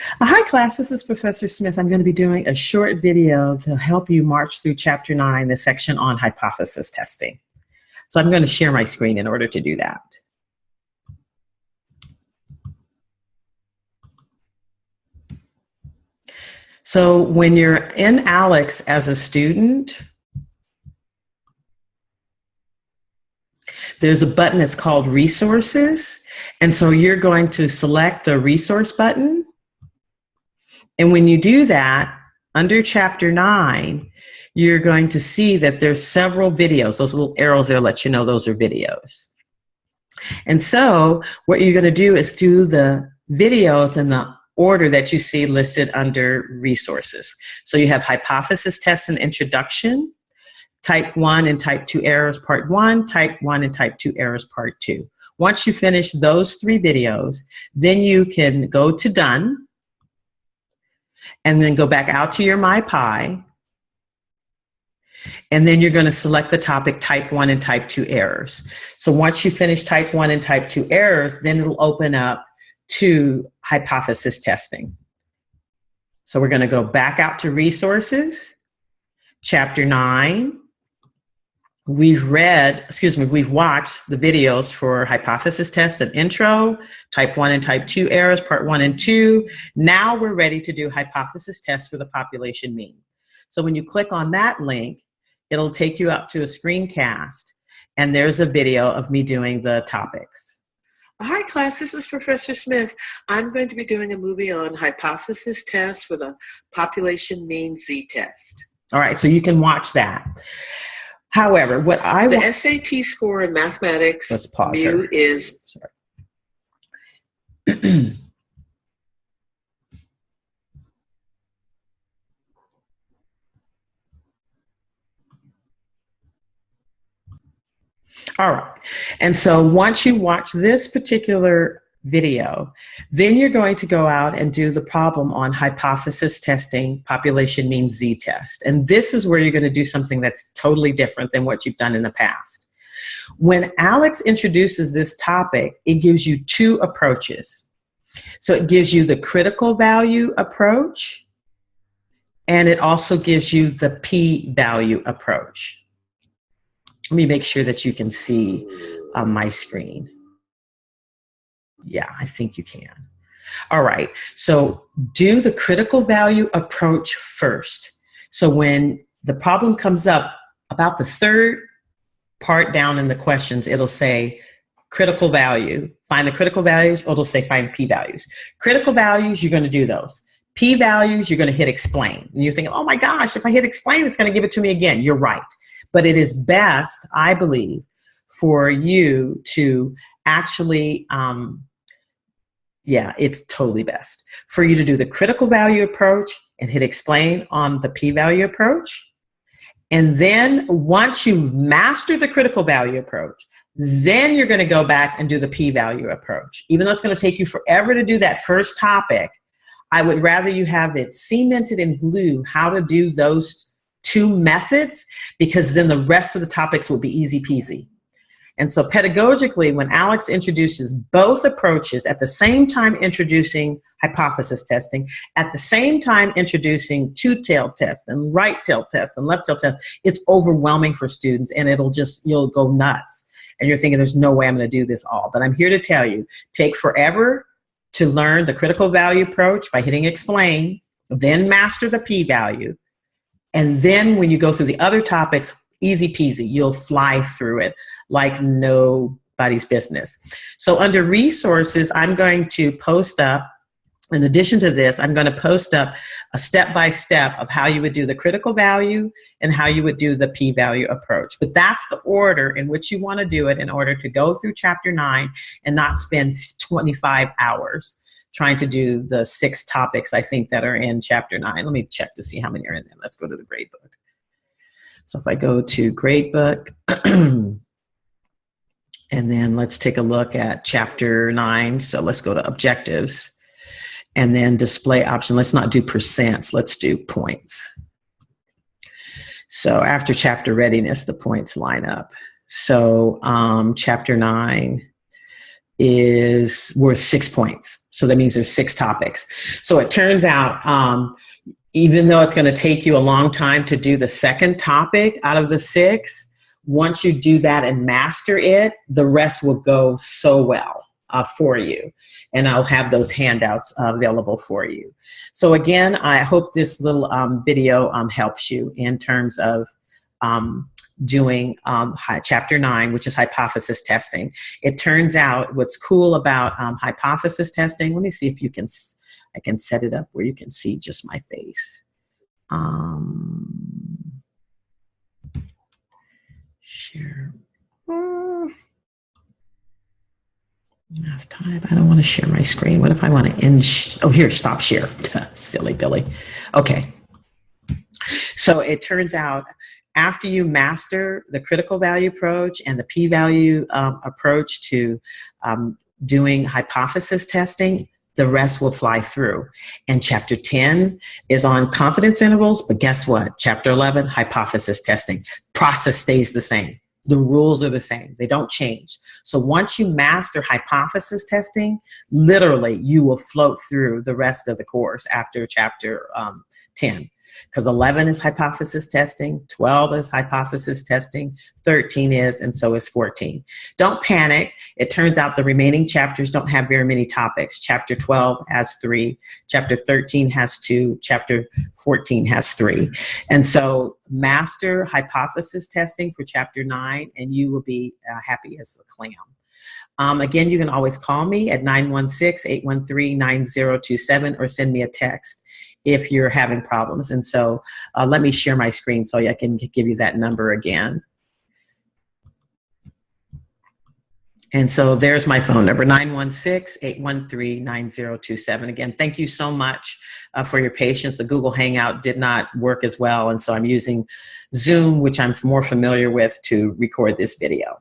Hi class, this is Professor Smith. I'm going to be doing a short video to help you march through Chapter 9, the section on hypothesis testing. So I'm going to share my screen in order to do that. So when you're in ALEKS as a student, there's a button that's called Resources. And so you're going to select the Resource button. And when you do that, under Chapter 9, you're going to see that there's several videos. Those little arrows there let you know those are videos. And so what you're going to do is do the videos in the order that you see listed under Resources. So you have Hypothesis Test and Introduction, Type 1 and Type 2 Errors Part 1, Type 1 and Type 2 Errors Part 2. Once you finish those 3 videos, then you can go to Done, and then go back out to your MyPy, and then you're going to select the topic Type 1 and Type 2 Errors. So once you finish Type 1 and Type 2 Errors, then it'll open up to hypothesis testing. So we're going to go back out to Resources, Chapter 9. We've watched the videos for hypothesis test and intro, Type 1 and Type 2 errors, Part 1 and 2. Now we're ready to do hypothesis test for the population mean. So when you click on that link, it'll take you up to a screencast, and there's a video of me doing the topics. Hi class, this is Professor Smith. I'm going to be doing a movie on hypothesis test for the population mean z-test. All right, so you can watch that. However, what I want... The SAT score in mathematics let's pause her. Is... Sorry. All right, and so once you watch this particular video, then you're going to go out and do the problem on hypothesis testing, population mean z-test. And this is where you're going to do something that's totally different than what you've done in the past. When ALEKS introduces this topic, it gives you 2 approaches. So it gives you the critical value approach, and it also gives you the p-value approach. Let me make sure that you can see my screen. Yeah, I think you can. All right, so do the critical value approach first. So when the problem comes up, about the 3rd part down in the questions, it'll say critical value, find the critical values, or it'll say find p-values. Critical values, you're going to do those. P-values, you're going to hit explain. And you're thinking, oh my gosh, if I hit explain, it's going to give it to me again. You're right. But it is best, I believe, for you to actually, yeah, it's totally best for you to do the critical value approach and hit explain on the p-value approach. And then once you've mastered the critical value approach, then you're going to go back and do the p-value approach. Even though it's going to take you forever to do that first topic, I would rather you have it cemented in blue how to do those 2 methods, because then the rest of the topics will be easy peasy. And so pedagogically, when ALEKS introduces both approaches at the same time introducing hypothesis testing, at the same time introducing two-tailed tests and right-tailed tests and left-tailed tests, it's overwhelming for students, and you'll go nuts. And you're thinking, there's no way I'm going to do this all. But I'm here to tell you, take forever to learn the critical value approach by hitting explain, then master the p-value. And then when you go through the other topics, easy peasy, you'll fly through it like nobody's business. So under resources, I'm going to post up, in addition to this, I'm going to post up a step-by-step of how you would do the critical value and how you would do the p-value approach. But that's the order in which you want to do it in order to go through Chapter 9 and not spend 25 hours trying to do the 6 topics, I think, that are in Chapter 9. Let me check to see how many are in there. Let's go to the gradebook. So if I go to gradebook, and then let's take a look at Chapter 9. So let's go to objectives, and then display option. Let's not do percents, let's do points. So after chapter readiness, the points line up. So Chapter 9 is worth 6 points. So that means there's 6 topics. So it turns out, even though it's going to take you a long time to do the second topic out of the 6, once you do that and master it, the rest will go so well for you. And I'll have those handouts available for you. So again, I hope this little video helps you in terms of doing chapter 9, which is hypothesis testing. It turns out what's cool about hypothesis testing, let me see if I can set it up where you can see just my face. Share. Enough time. I don't want to share my screen. What if I want to end? Oh, here, stop share. Silly Billy. Okay. So it turns out after you master the critical value approach and the p-value approach to doing hypothesis testing, the rest will fly through. And chapter 10 is on confidence intervals, but guess what? Chapter 11, hypothesis testing. Process stays the same. The rules are the same. They don't change. So once you master hypothesis testing, literally you will float through the rest of the course after chapter 10. Because 11 is hypothesis testing, 12 is hypothesis testing, 13 is, and so is 14. Don't panic. It turns out the remaining chapters don't have very many topics. Chapter 12 has 3, chapter 13 has 2, chapter 14 has 3. And so master hypothesis testing for chapter 9, and you will be happy as a clam. Again, you can always call me at 916-813-9027 or send me a text if you're having problems. And so let me share my screen so I can give you that number again. And so there's my phone number, 916-813-9027. Again, thank you so much for your patience. The Google Hangout did not work as well, and so I'm using Zoom, which I'm more familiar with, to record this video.